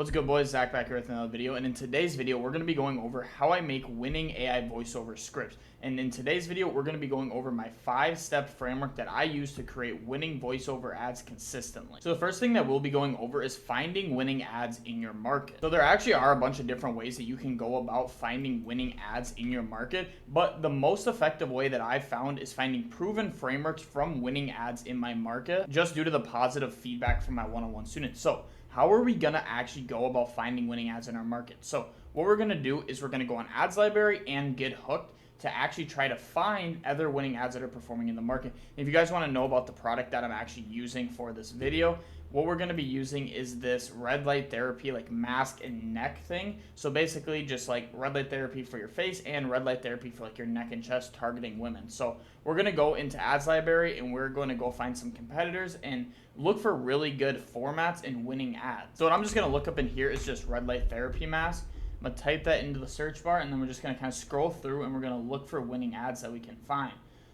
What's good, boys? Zach back here with another video, and in today's video we're going to be going over how I make winning AI voiceover scripts. And in today's video we're going to be going over my 5-step framework that I use to create winning voiceover ads consistently. So the first thing that we'll be going over is finding winning ads in your market. So there actually are a bunch of different ways that you can go about finding winning ads in your market, but the most effective way that I've found is finding proven frameworks from winning ads in my market, just due to the positive feedback from my one-on-one students. So how are we going to actually go about finding winning ads in our market? So what we're going to do is we're going to go on Ads Library and Get Hooked to actually try to find other winning ads that are performing in the market. And if you guys want to know about the product that I'm actually using for this video, what we're going to be using is this red light therapy, like mask and neck thing. So basically just like red light therapy for your face and red light therapy for like your neck and chest, targeting women. So we're going to go into Ads Library and we're going to go find some competitors and look for really good formats and winning ads. So what I'm just going to look up in here is just red light therapy mask. I'm going to type that into the search bar, and then we're just going to kind of scroll through and we're going to look for winning ads that we can find.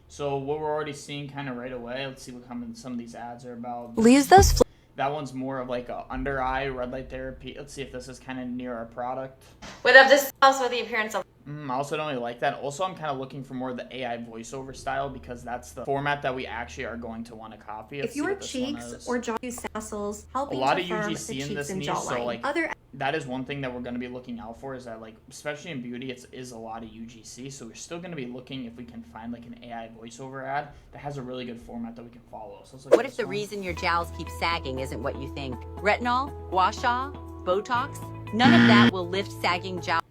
So what we're already seeing kind of right away, let's see what some of these ads are about. Leaves those That one's more of like a under eye red light therapy. Let's see if this is kind of near our product. What up, this is also the appearance of I also don't really like that. Also, I'm kind of looking for more of the AI voiceover style because that's the format that we actually are going to want to copy. if your cheeks or jaw sassels, helping a lot to of firm UGC the in cheeks this and niche, jawline. so like that is one thing that we're going to be looking out for, is that like especially in beauty it is a lot of UGC, so we're still going to be looking if we can find like an AI voiceover ad that has a really good format that we can follow. So let's look what at if the reason your jowls keep sagging isn't what you think? Retinol, gua sha, Botox? None of that will lift sagging jowls.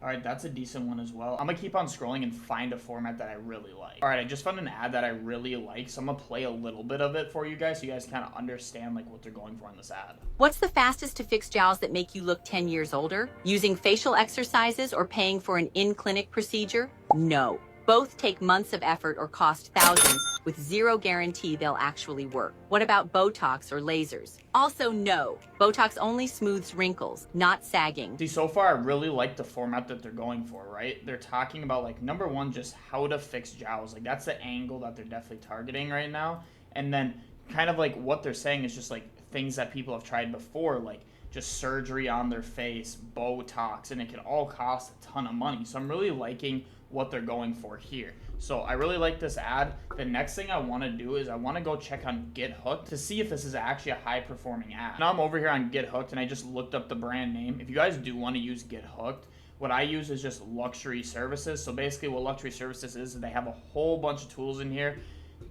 All right, that's a decent one as well. I'm gonna keep on scrolling and find a format that I really like. All right, I just found an ad that I really like, so I'm gonna play a little bit of it for you guys so you guys kind of understand like what they're going for in this ad. What's the fastest to fix jowls that make you look 10 years older? Using facial exercises or paying for an in-clinic procedure? No. Both take months of effort or cost thousands, with zero guarantee they'll actually work. What about Botox or lasers? Also no. Botox only smooths wrinkles, not sagging. See, so far I really like the format that they're going for, right? They're talking about like number one, just how to fix jowls. Like that's the angle that they're definitely targeting right now. And then kind of like what they're saying is just like things that people have tried before, like just surgery on their face, Botox, and it can all cost a ton of money. So I'm really liking what they're going for here. So I really like this ad. The next thing I want to do is I want to go check on Get Hooked to see if this is actually a high performing ad. Now I'm over here on Get Hooked and I just looked up the brand name. If you guys do want to use Get Hooked, what I use is just luxury services. So basically what luxury services is they have a whole bunch of tools in here.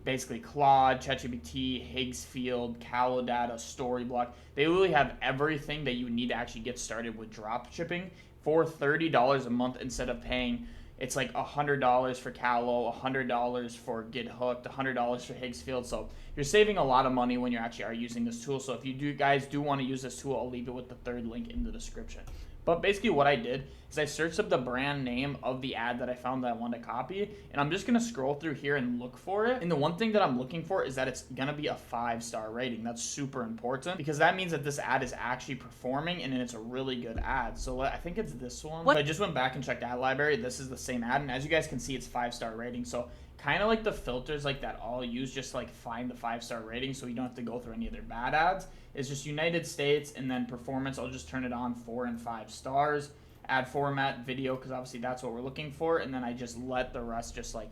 Basically Claude, ChatGPT, Higgsfield, Calodata, Storyblock. They really have everything that you need to actually get started with drop shipping for $30 a month instead of paying. It's like $100 for Calo, $100 for Get Hooked, $100 for Higgsfield. So you're saving a lot of money when you actually are using this tool. So if you guys do want to use this tool, I'll leave it with the third link in the description. But basically what I did is I searched up the brand name of the ad that I found that I wanted to copy, and I'm just going to scroll through here and look for it. And the one thing that I'm looking for is that it's going to be a 5-star rating. That's super important because that means that this ad is actually performing and it's a really good ad. So I think it's this one. So I just went back and checked Ad Library. This is the same ad, and as you guys can see, it's 5-star rating. So kind of like the filters like that I'll use just like find the 5-star rating so you don't have to go through any of their bad ads. It's just United States, and then performance, I'll just turn it on 4 and 5 stars. Ad format, video, because obviously that's what we're looking for, and then I just let the rest just like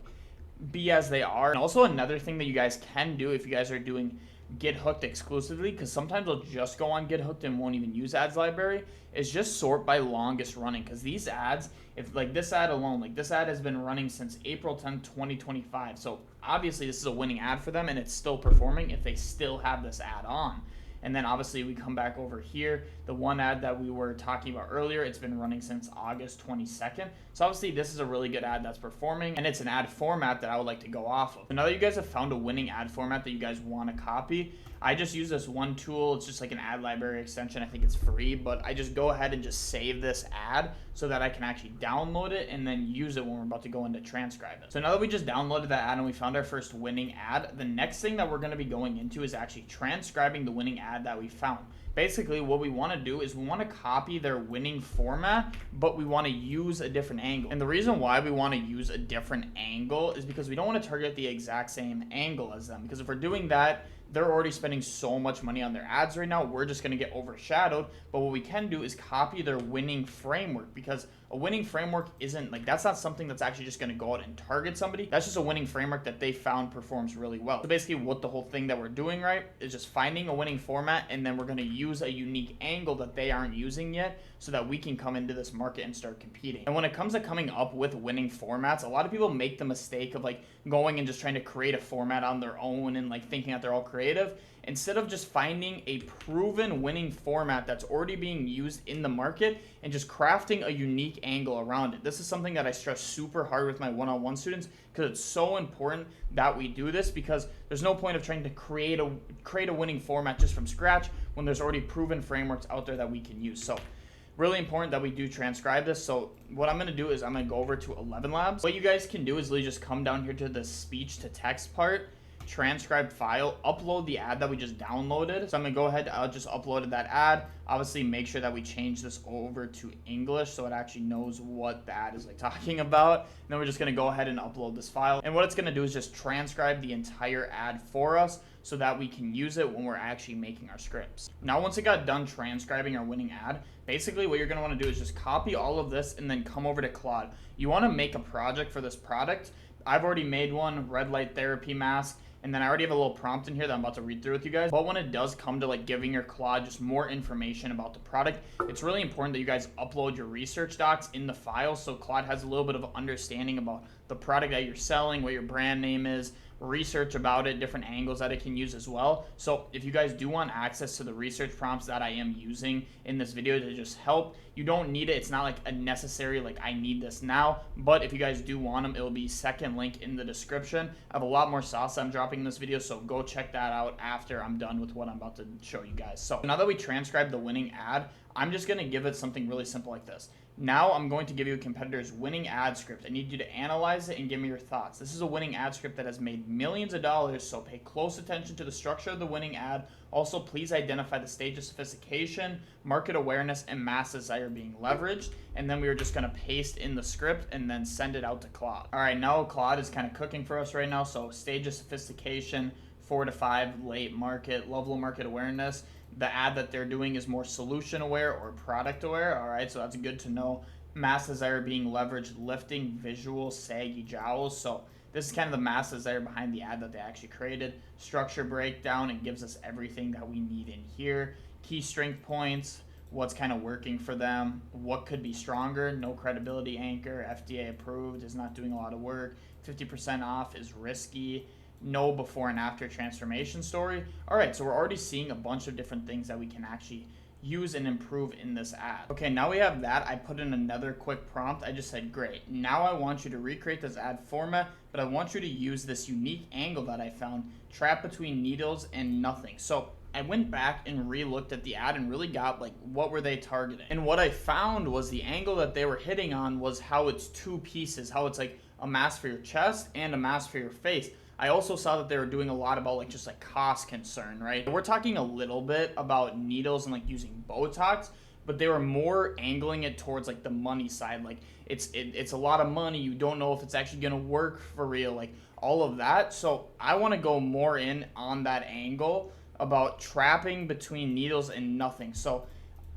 be as they are. And also another thing that you guys can do if you guys are doing Get Hooked exclusively, because sometimes they'll just go on Get Hooked and won't even use Ads Library, is just sort by longest running. Because these ads, if like this ad alone, like this ad has been running since April 10th, 2025. So obviously this is a winning ad for them and it's still performing if they still have this ad on. And then obviously we come back over here, the one ad that we were talking about earlier, it's been running since August 22nd. So obviously this is a really good ad that's performing, and it's an ad format that I would like to go off of. So now that you guys have found a winning ad format that you guys want to copy, I just use this one tool. It's just like an Ad Library extension. I think it's free, but I just go ahead and just save this ad so that I can actually download it and then use it when we're about to go into transcribe it. So now that we just downloaded that ad and we found our first winning ad, the next thing that we're going to be going into is actually transcribing the winning ad that we found. Basically, what we want to do is we want to copy their winning format, but we want to use a different angle. And the reason why we want to use a different angle is because we don't want to target the exact same angle as them. Because if we're doing that, they're already spending so much money on their ads right now. We're just going to get overshadowed. But what we can do is copy their winning framework, because a winning framework isn't like, that's not something that's actually just going to go out and target somebody. That's just a winning framework that they found performs really well. So basically what the whole thing that we're doing, right, is just finding a winning format, and then we're going to use a unique angle that they aren't using yet so that we can come into this market and start competing. And when it comes to coming up with winning formats, a lot of people make the mistake of like going and just trying to create a format on their own and like thinking that they're all creative, instead of just finding a proven winning format that's already being used in the market and just crafting a unique angle around it. This is something that I stress super hard with my one-on-one students, because it's so important that we do this, because there's no point of trying to create a winning format just from scratch when there's already proven frameworks out there that we can use. So really important that we do transcribe this. So what I'm going to do is I'm going to go over to 11 Labs. What you guys can do is literally just come down here to the speech to text part, transcribe file, upload the ad that we just downloaded. So I'm gonna go ahead, I'll just uploaded that ad. Obviously make sure that we change this over to English so it actually knows what the ad is like talking about. And then we're just gonna go ahead and upload this file. And what it's gonna do is just transcribe the entire ad for us so that we can use it when we're actually making our scripts. Now, once it got done transcribing our winning ad, basically what you're gonna wanna do is just copy all of this and then come over to Claude. You wanna make a project for this product. I've already made one, red light therapy mask. And then I already have a little prompt in here that I'm about to read through with you guys. But when it does come to like giving your Claude just more information about the product, it's really important that you guys upload your research docs in the file so Claude has a little bit of understanding about the product that you're selling, what your brand name is, research about it, different angles that it can use as well. So if you guys do want access to the research prompts that I am using in this video to just help, you don't need it. It's not like a necessary, like I need this now, but if you guys do want them, it'll be second link in the description. I have a lot more sauce I'm dropping in this video, so go check that out after I'm done with what I'm about to show you guys. So now that we transcribed the winning ad, I'm just gonna give it something really simple like this. Now I'm going to give you a competitor's winning ad script. I need you to analyze it and give me your thoughts. This is a winning ad script that has made millions of dollars, so pay close attention to the structure of the winning ad. Also, please identify the stage of sophistication, market awareness, and mass desire being leveraged. And then we are just going to paste in the script and then send it out to Claude. All right, now Claude is kind of cooking for us right now. So stage of sophistication, 4 to 5, late market, level of market awareness. The ad that they're doing is more solution aware or product aware. All right, so that's good to know. Mass desire being leveraged, lifting visual saggy jowls. So this is kind of the mass desire behind the ad that they actually created. Structure breakdown, it gives us everything that we need in here. Key strength points, what's kind of working for them, what could be stronger, no credibility anchor, FDA approved, is not doing a lot of work, 50% off is risky, no before and after transformation story. All right, so we're already seeing a bunch of different things that we can actually use and improve in this ad. Okay, now we have that. I put in another quick prompt. I just said, great. Now I want you to recreate this ad format, but I want you to use this unique angle that I found, trapped between needles and nothing. So I went back and re-looked at the ad and really got like, what were they targeting? And what I found was the angle that they were hitting on was how it's two pieces, how it's like a mask for your chest and a mask for your face. I also saw that they were doing a lot about like just like cost concern, right? We're talking a little bit about needles and like using Botox, but they were more angling it towards like the money side. Like it's a lot of money. You don't know if it's actually gonna work for real, like all of that. So I want to go more in on that angle about trapping between needles and nothing. So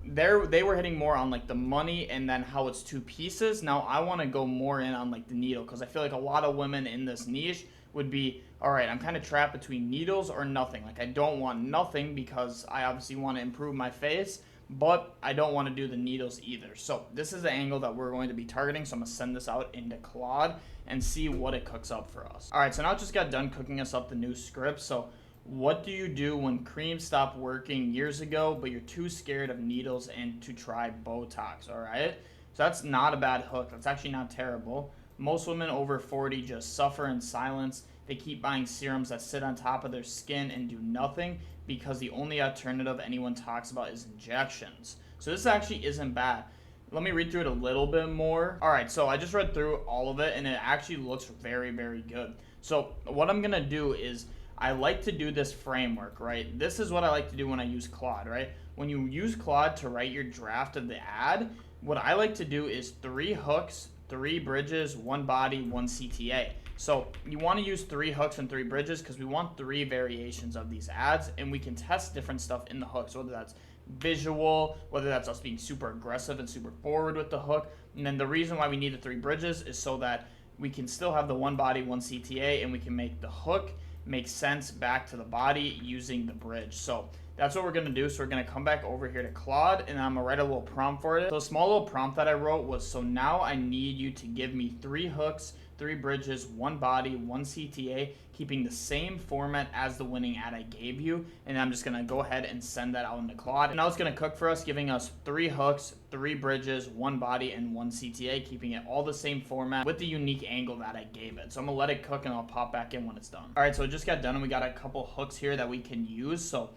they were hitting more on like the money and then how it's two pieces. Now I want to go more in on like the needle, because I feel like a lot of women in this niche would be, all right, I'm kind of trapped between needles or nothing. Like I don't want nothing because I obviously want to improve my face, but I don't want to do the needles either. So this is the angle that we're going to be targeting. So I'm gonna send this out into Claude and see what it cooks up for us. All right, so now it just got done cooking us up the new script. So what do you do when cream stopped working years ago, but you're too scared of needles and to try Botox? All right, so that's not a bad hook. That's actually not terrible. Most women over 40 just suffer in silence. They keep buying serums that sit on top of their skin and do nothing because the only alternative anyone talks about is injections. So this actually isn't bad. Let me read through it a little bit more. All right, so I just read through all of it and it actually looks very, very good. So what I'm gonna do is I like to do this framework, right? This is what I like to do when I use Claude, right? When you use Claude to write your draft of the ad, what I like to do is 3 hooks, 3 bridges, 1 body, 1 CTA. So you want to use 3 hooks and 3 bridges because we want 3 variations of these ads, and we can test different stuff in the hooks, whether that's visual, whether that's us being super aggressive and super forward with the hook. And then the reason why we need the 3 bridges is so that we can still have the 1 body, 1 CTA, and we can make the hook make sense back to the body using the bridge. So that's what we're going to do. So we're going to come back over here to Claude, and I'm going to write a little prompt for it. So a small little prompt that I wrote was, so now I need you to give me 3 hooks, 3 bridges, 1 body, 1 CTA, keeping the same format as the winning ad I gave you. And I'm just going to go ahead and send that out into Claude. And now it's going to cook for us, giving us 3 hooks, 3 bridges, 1 body, and 1 CTA, keeping it all the same format with the unique angle that I gave it. So I'm going to let it cook, and I'll pop back in when it's done. All right, so it just got done, and we got a couple hooks here that we can use. So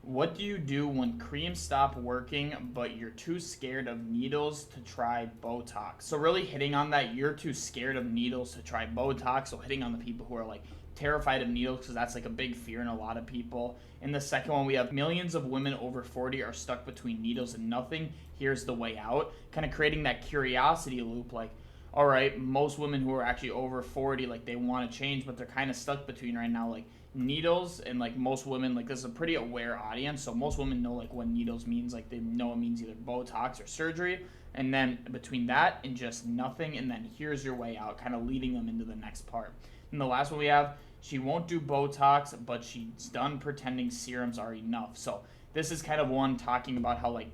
what do you do when creams stop working, but you're too scared of needles to try Botox? So really hitting on that, you're too scared of needles to try Botox. So hitting on the people who are like terrified of needles, because that's like a big fear in a lot of people. In the second one, we have millions of women over 40 are stuck between needles and nothing. Here's the way out. Kind of creating that curiosity loop, like, all right, most women who are actually over 40, like they want to change, but they're kind of stuck between right now, like needles and like most women, like this is a pretty aware audience, so most women know like what needles means, like they know it means either Botox or surgery, and then between that and just nothing, and then here's your way out, kind of leading them into the next part. And the last one we have, she won't do Botox, but she's done pretending serums are enough. So this is kind of one talking about how like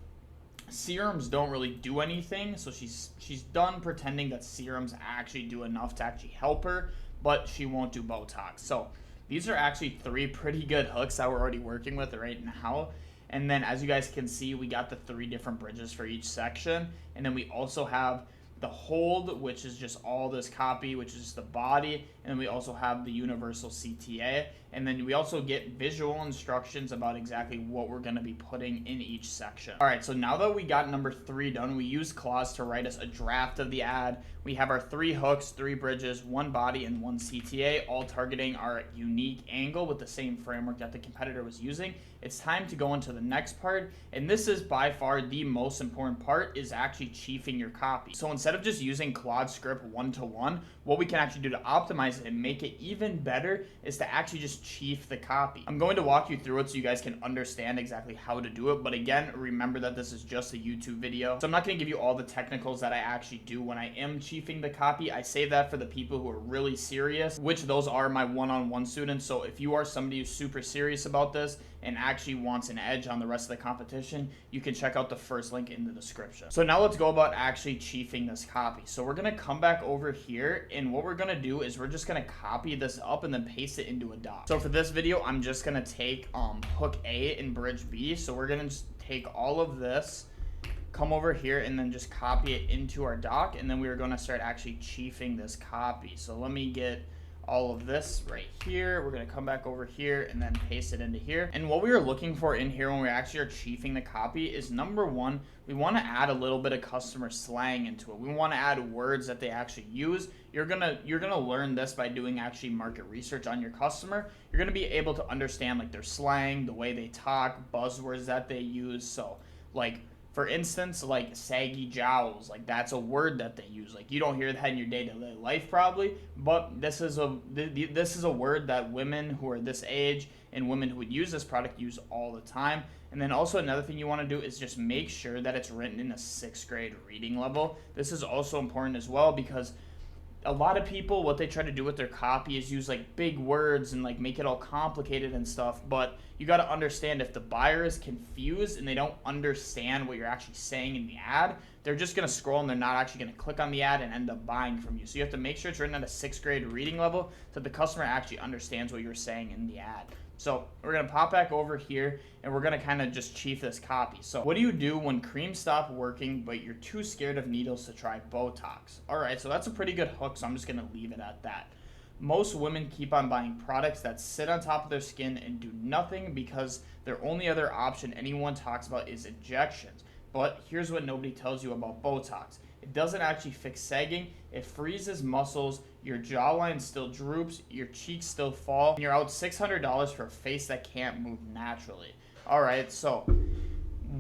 serums don't really do anything, so she's done pretending that serums actually do enough to actually help her, but she won't do Botox. So these are actually 3 pretty good hooks that we're already working with right now. And then as you guys can see, we got the 3 different bridges for each section. And then we also have the hold, which is just all this copy, which is just the body. And then we also have the universal CTA. And then we also get visual instructions about exactly what we're going to be putting in each section. All right, so now that we got number 3 done, we used Clause to write us a draft of the ad. We have our 3 hooks, 3 bridges, 1 body, and 1 CTA, all targeting our unique angle with the same framework that the competitor was using. It's time to go into the next part, and this is by far the most important part, is actually chiefing your copy. So instead of just using Claude script one-to-one, what we can actually do to optimize it and make it even better is to actually just chief the copy. I'm going to walk you through it so you guys can understand exactly how to do it, but again, remember that this is just a YouTube video, so I'm not going to give you all the technicals that I actually do when I am chiefing the copy. I save that for the people who are really serious, which those are my one-on-one students. So if you are somebody who's super serious about this and actually wants an edge on the rest of the competition, you can check out the first link in the description. So now let's go about actually chiefing this copy. So we're going to come back over here, and what we're going to do is we're just going to copy this up and then paste it into a doc. So for this video, I'm just going to take hook A and bridge B. So we're going to just take all of this, come over here, and then just copy it into our doc, and then we are going to start actually chiefing this copy. So let me get all of this right here. We're going to come back over here and then paste it into here. And what we are looking for in here when we actually are chiefing the copy is, number 1, we want to add a little bit of customer slang into it. We want to add words that they actually use. You're gonna learn this by doing actually market research on your customer. You're gonna be able to understand like their slang, the way they talk, buzzwords that they use. So like, for instance, like saggy jowls, like that's a word that they use. Like you don't hear that in your day-to-day life probably, but this is a word that women who are this age and women who would use this product use all the time. And then also another thing you want to do is just make sure that it's written in a 6th grade reading level. This is also important as well, because a lot of people, what they try to do with their copy is use like big words and like make it all complicated and stuff. But you got to understand, if the buyer is confused and they don't understand what you're actually saying in the ad, they're just going to scroll and they're not actually going to click on the ad and end up buying from you. So you have to make sure it's written at a 6th grade reading level so that the customer actually understands what you're saying in the ad. So we're going to pop back over here and we're going to kind of just chief this copy. So what do you do when creams stop working, but you're too scared of needles to try Botox? All right, so that's a pretty good hook, so I'm just going to leave it at that. Most women keep on buying products that sit on top of their skin and do nothing because their only other option anyone talks about is injections. But here's what nobody tells you about Botox. It doesn't actually fix sagging. It freezes muscles, your jawline still droops, your cheeks still fall, and you're out $600 for a face that can't move naturally. All right, so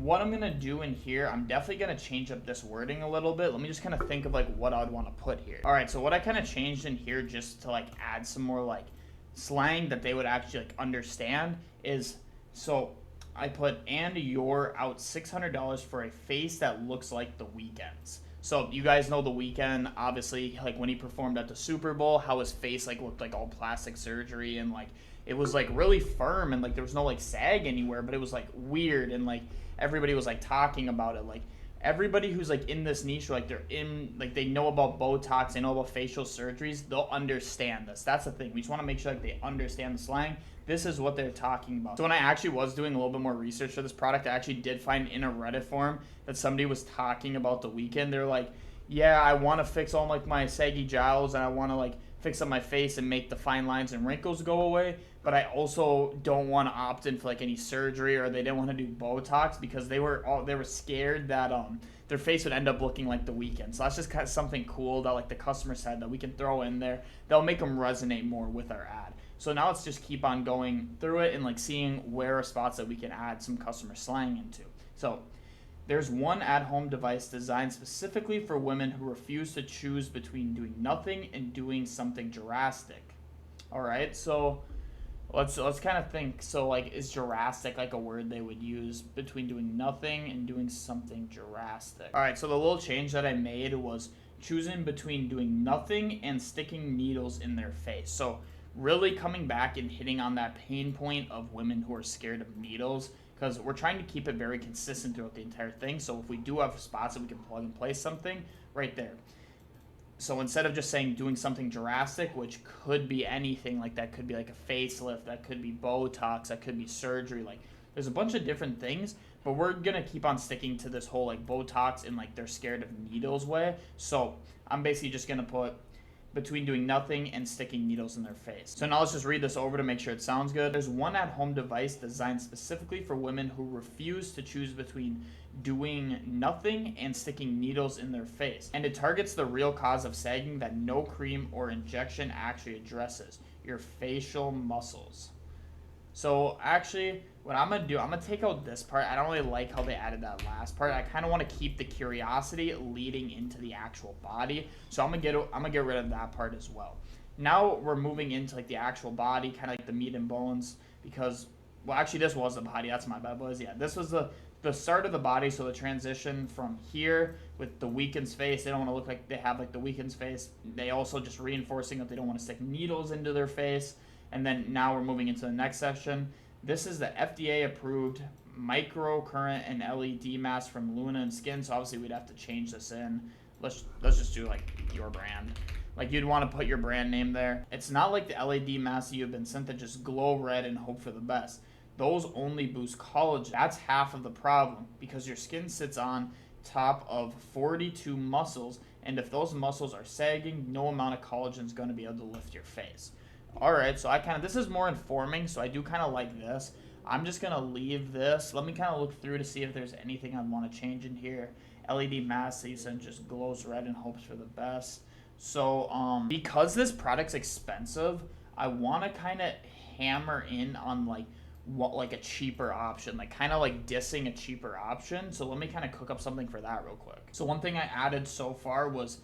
what I'm gonna do in here, I'm definitely gonna change up this wording a little bit. Let me just kind of think of like what I'd want to put here. All right, so what I kind of changed in here just to like add some more like slang that they would actually like understand is, so I put, and you're out $600 for a face that looks like The Weeknd's. So you guys know The Weeknd, obviously, like when he performed at the Super Bowl, how his face like looked like all plastic surgery, and like it was like really firm, and like there was no like sag anywhere, but it was like weird, and like everybody was like talking about it. Like everybody who's like in this niche, like they're in, like they know about Botox, they know about facial surgeries, they'll understand this. That's the thing. We just want to make sure like they understand the slang. This is what they're talking about. So when I actually was doing a little bit more research for this product, I actually did find in a Reddit forum that somebody was talking about The Weeknd. They're like, yeah, I want to fix all like my saggy jowls, and I want to like fix up my face and make the fine lines and wrinkles go away, but I also don't want to opt in for like any surgery, or they didn't want to do Botox because they were scared that their face would end up looking like The Weeknd. So that's just kind of something cool that like the customer said that we can throw in there. They'll make them resonate more with our ad. So now let's just keep on going through it and like seeing where are spots that we can add some customer slang into. So there's one at-home device designed specifically for women who refuse to choose between doing nothing and doing something drastic. All right, so let's kind of think. So like, is drastic like a word they would use between doing nothing and doing something drastic? All right, so the little change that I made was choosing between doing nothing and sticking needles in their face. So really coming back and hitting on that pain point of women who are scared of needles, because we're trying to keep it very consistent throughout the entire thing. So if we do have spots that we can plug and play something right there. So instead of just saying doing something drastic, which could be anything, like that could be like a facelift, that could be Botox, that could be surgery, like there's a bunch of different things, but we're gonna keep on sticking to this whole like Botox and like they're scared of needles way. So I'm basically just gonna put between doing nothing and sticking needles in their face. So now let's just read this over to make sure it sounds good. There's one at-home device designed specifically for women who refuse to choose between doing nothing and sticking needles in their face. And it targets the real cause of sagging that no cream or injection actually addresses: your facial muscles. So actually, what I'm gonna do, I'm gonna take out this part. I don't really like how they added that last part. I kind of want to keep the curiosity leading into the actual body. So I'm gonna get rid of that part as well. Now we're moving into like the actual body, kind of like the meat and bones, because, well, actually this was the body. That's my bad, boys. Yeah, this was the start of the body. So the transition from here with The Weeknd's face, they don't want to look like they have like The Weeknd's face. They also just reinforcing that they don't want to stick needles into their face. And then now we're moving into the next section. This is the FDA approved microcurrent and LED mask from Luna and Skin. So obviously we'd have to change this in. Let's just do like your brand. Like you'd want to put your brand name there. It's not like the LED masks you've been sent that just glow red and hope for the best. Those only boost collagen. That's half of the problem, because your skin sits on top of 42 muscles, and if those muscles are sagging, no amount of collagen is going to be able to lift your face. Alright, so this is more informing, so I do kind of like this. I'm just going to leave this. Let me kind of look through to see if there's anything I'd want to change in here. LED mask, they said just glows red and hopes for the best. So, because this product's expensive, I want to kind of hammer in on like a cheaper option, like kind of like dissing a cheaper option. So let me kind of cook up something for that real quick. So one thing I added so far was,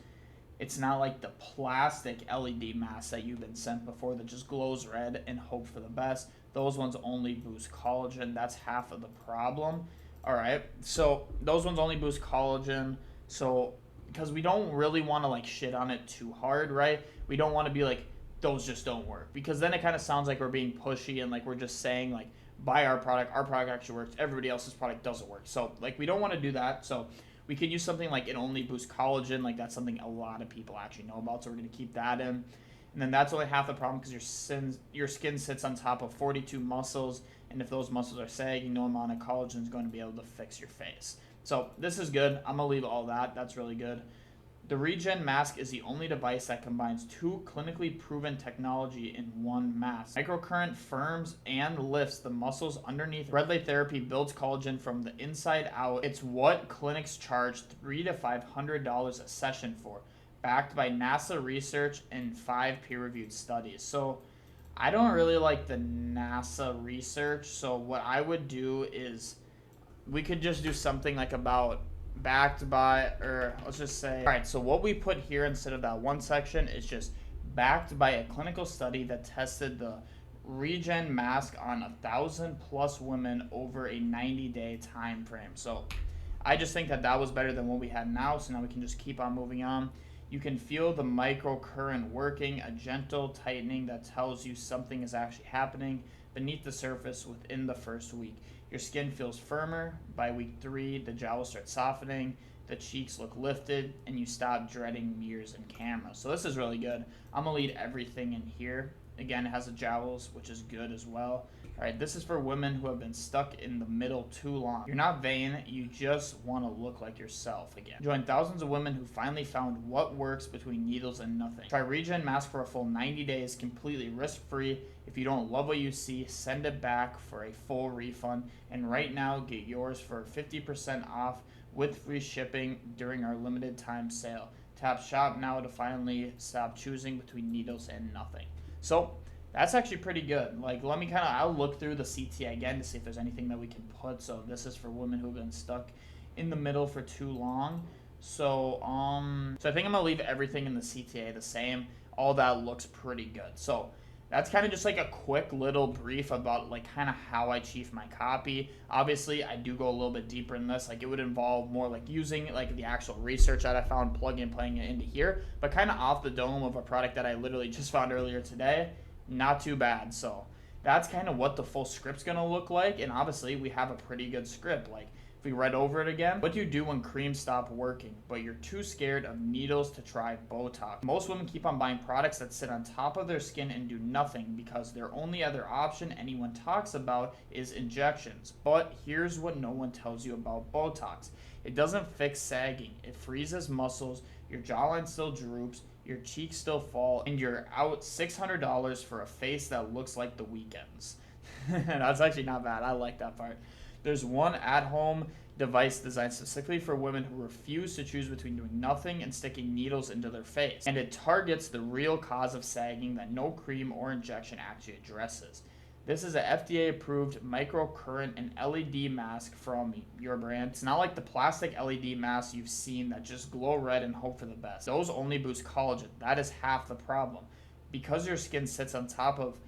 it's not like the plastic LED mask that you've been sent before that just glows red and hope for the best. Those ones only boost collagen. That's half of the problem. All right, so those ones only boost collagen. So because we don't really want to like shit on it too hard, right? We don't want to be like, those just don't work, because then it kind of sounds like we're being pushy and like we're just saying like, buy our product actually works, everybody else's product doesn't work. So like we don't want to do that. So we could use something like it only boosts collagen. Like that's something a lot of people actually know about, so we're going to keep that in. And then that's only half the problem, because your skin sits on top of 42 muscles, and if those muscles are sagging, no amount of collagen is going to be able to fix your face. So this is good. I'm going to leave all that. That's really good. The Regen mask is the only device that combines two clinically proven technology in one mask. Microcurrent firms and lifts the muscles underneath. Red light therapy builds collagen from the inside out. It's what clinics charge $300 to $500 a session for, backed by NASA research and 5 peer-reviewed studies. So I don't really like the NASA research. So what I would do is, we could just do something like about backed by, or let's just say, all right, so what we put here instead of that one section is just backed by a clinical study that tested the regen mask on 1,000+ women over a 90-day time frame. So I just think that was better than what we had now, so now we can just keep on moving on. You can feel the microcurrent working, a gentle tightening that tells you something is actually happening beneath the surface within the first week. Your skin feels firmer. By week 3, the jowls start softening, the cheeks look lifted, and you stop dreading mirrors and cameras. So this is really good. I'm going to leave everything in here. Again, it has the jowls, which is good as well. All right, this is for women who have been stuck in the middle too long. You're not vain, you just want to look like yourself again. Join thousands of women who finally found what works between needles and nothing. Try Regen Mask for a full 90 days, completely risk-free. If you don't love what you see, send it back for a full refund. And right now, get yours for 50% off with free shipping during our limited time sale. Tap shop now to finally stop choosing between needles and nothing. So that's actually pretty good. Like, I'll look through the CTA again to see if there's anything that we can put. So this is for women who've been stuck in the middle for too long. So I think I'm gonna leave everything in the CTA the same. All that looks pretty good. So that's kind of just like a quick little brief about like kind of how I chief my copy. Obviously, I do go a little bit deeper in this. Like, it would involve more like using like the actual research that I found, plugging and playing it into here, but kind of off the dome of a product that I literally just found earlier today. Not too bad. So that's kind of what the full script's gonna look like. And obviously we have a pretty good script. Like, if we read over it again, what do you do when creams stop working, but you're too scared of needles to try Botox? Most women keep on buying products that sit on top of their skin and do nothing because their only other option anyone talks about is injections. But here's what no one tells you about Botox. It doesn't fix sagging. It freezes muscles, your jawline still droops, your cheeks still fall, and you're out $600 for a face that looks like The Weeknd's. That's actually not bad. I like that part. There's one at-home device designed specifically for women who refuse to choose between doing nothing and sticking needles into their face. And it targets the real cause of sagging that no cream or injection actually addresses. This is an FDA-approved microcurrent and LED mask from your brand. It's not like the plastic LED masks you've seen that just glow red and hope for the best. Those only boost collagen. That is half the problem. Because your skin sits on top of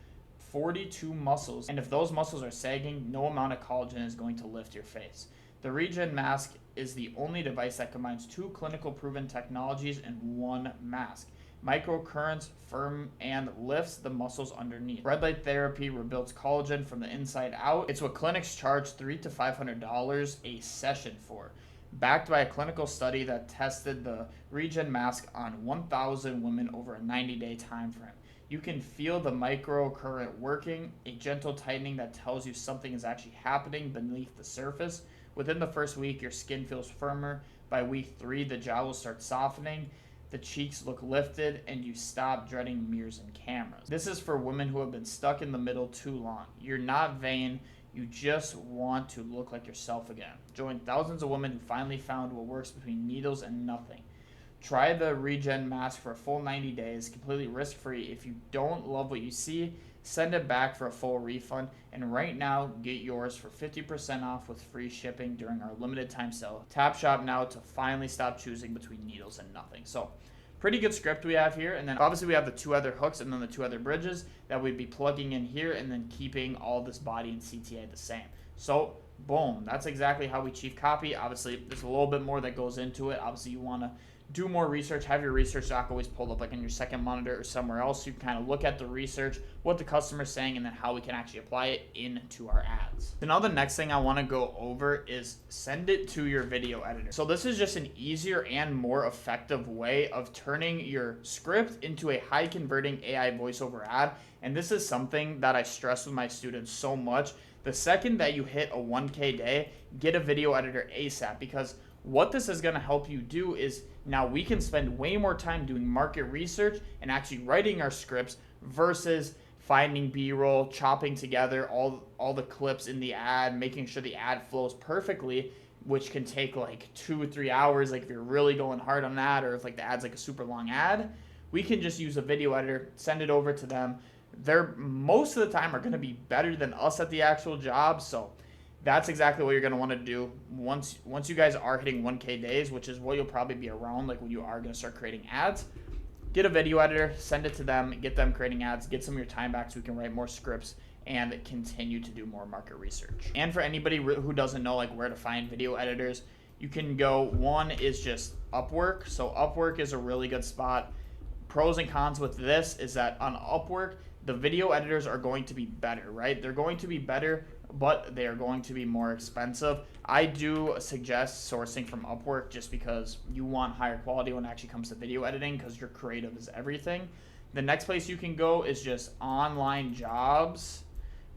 42 muscles, and if those muscles are sagging, no amount of collagen is going to lift your face. The Regen Mask is the only device that combines 2 clinical proven technologies in one mask. Microcurrents firm and lifts the muscles underneath. Red light therapy rebuilds collagen from the inside out. It's what clinics charge $300 to $500 a session for. Backed by a clinical study that tested the Regen Mask on 1,000 women over a 90-day time frame. You can feel the microcurrent working, a gentle tightening that tells you something is actually happening beneath the surface. Within the first week, your skin feels firmer. By week 3, the jowls start softening. The cheeks look lifted, and you stop dreading mirrors and cameras. This is for women who have been stuck in the middle too long. You're not vain. You just want to look like yourself again. Join thousands of women who finally found what works between needles and nothing. Try the Regen Mask for a full 90 days, completely risk-free. If you don't love what you see, send it back for a full refund. And right now, get yours for 50% off with free shipping during our limited time sale. Tap shop now to finally stop choosing between needles and nothing. So, pretty good script we have here. And then obviously we have the 2 other hooks and then the 2 other bridges that we'd be plugging in here and then keeping all this body and CTA the same. So, boom. That's exactly how we chief copy. Obviously, there's a little bit more that goes into it. Obviously, you want to do more research, have your research doc always pulled up like on your second monitor or somewhere else. You can kind of look at the research, what the customer's saying, and then how we can actually apply it into our ads. So now the next thing I want to go over is send it to your video editor. So this is just an easier and more effective way of turning your script into a high converting AI voiceover ad. And this is something that I stress with my students so much. The second that you hit a 1K day, get a video editor ASAP, because what this is going to help you do is now we can spend way more time doing market research and actually writing our scripts versus finding B-roll, chopping together all the clips in the ad, making sure the ad flows perfectly, which can take like 2 or 3 hours. Like if you're really going hard on that, or if like the ad's like a super long ad, we can just use a video editor, send it over to them. They're most of the time are going to be better than us at the actual job. So that's exactly what you're going to want to do once you guys are hitting 1K days, which is what you'll probably be around, like when you are going to start creating ads. Get a video editor, send it to them, get them creating ads, get some of your time back so we can write more scripts and continue to do more market research. And for anybody who doesn't know like where to find video editors, you can go, one is just Upwork. So Upwork is a really good spot. Pros and cons with this is that on Upwork, the video editors are going to be better, right? They're going to be better, but they are going to be more expensive. I do suggest sourcing from Upwork just because you want higher quality when it actually comes to video editing, because your creative is everything. The next place you can go is just online jobs,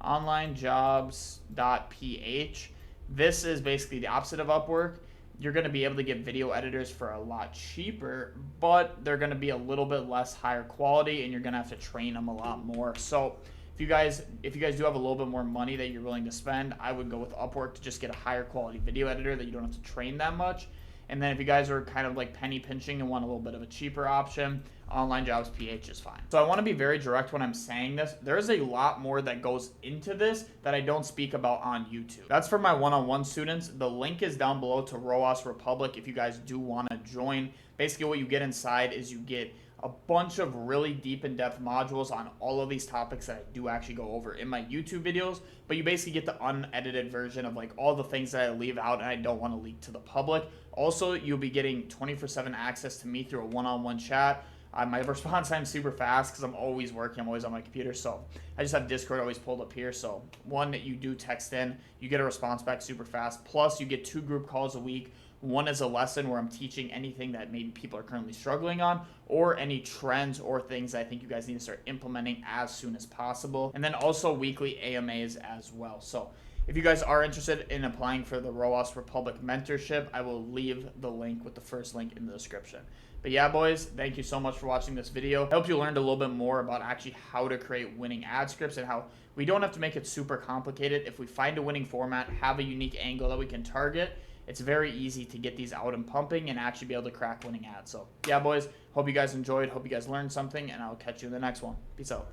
onlinejobs.ph. This is basically the opposite of Upwork. You're going to be able to get video editors for a lot cheaper, but they're going to be a little bit less higher quality, and you're going to have to train them a lot more. So if you guys do have a little bit more money that you're willing to spend, I would go with Upwork to just get a higher quality video editor that you don't have to train that much. And then if you guys are kind of like penny pinching and want a little bit of a cheaper option, Online Jobs PH is fine. So I want to be very direct when I'm saying this. There's a lot more that goes into this that I don't speak about on YouTube. That's for my one-on-one students. The link is down below to ROAS Republic if you guys do want to join. Basically what you get inside is you get a bunch of really deep in-depth modules on all of these topics that I do actually go over in my YouTube videos, but you basically get the unedited version of like all the things that I leave out and I don't want to leak to the public. Also, you'll be getting 24/7 access to me through a one-on-one chat. My response time's super fast because I'm always working. I'm always on my computer. So I just have Discord always pulled up here. So one that you do text in, you get a response back super fast. Plus you get 2 group calls a week. One is a lesson where I'm teaching anything that maybe people are currently struggling on, or any trends or things that I think you guys need to start implementing as soon as possible. And then also weekly AMAs as well. So if you guys are interested in applying for the ROAS Republic mentorship, I will leave the link with the first link in the description. But yeah, boys, thank you so much for watching this video. I hope you learned a little bit more about actually how to create winning ad scripts and how we don't have to make it super complicated. If we find a winning format, have a unique angle that we can target, it's very easy to get these out and pumping and actually be able to crack winning ads. So yeah, boys, hope you guys enjoyed. Hope you guys learned something, and I'll catch you in the next one. Peace out.